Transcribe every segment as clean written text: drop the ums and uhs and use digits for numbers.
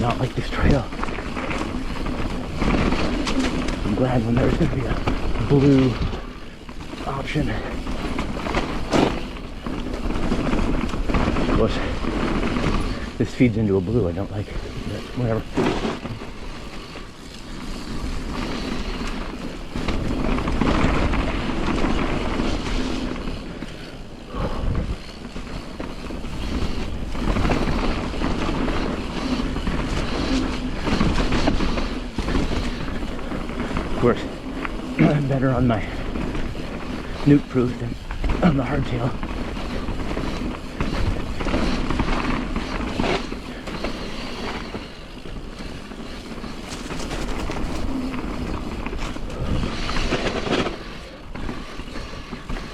not like this trail. I'm glad when there's going to be a blue option. Of course, this feeds into a blue I don't like, but whatever. Of course, I'm better on my Nukeproof than on the hardtail.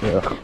Ugh.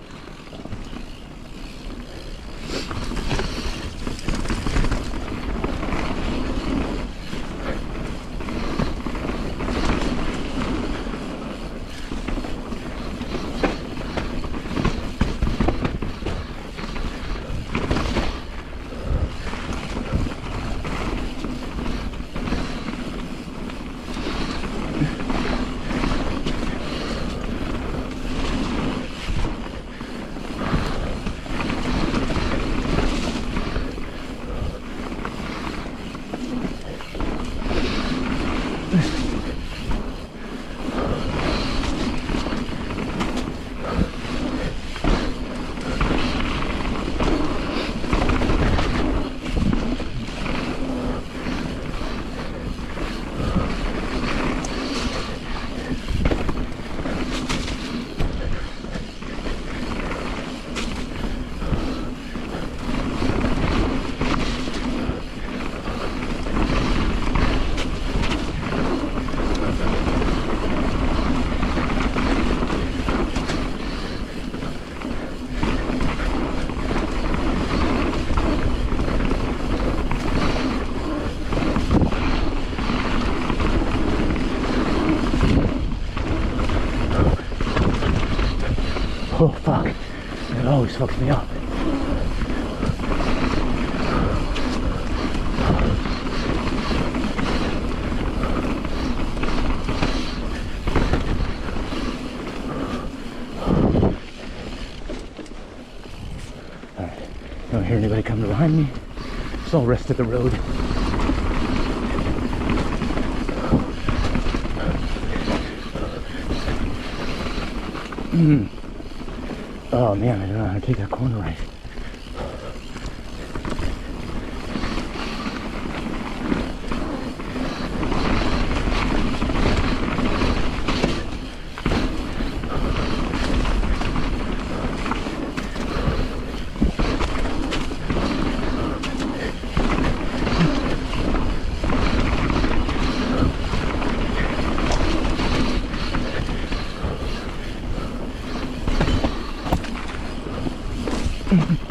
Oh fuck, it always fucks me up. Alright, don't hear anybody coming behind me, so I'll rest at the road. Oh man, I don't know how to take that corner right. Mm-hmm.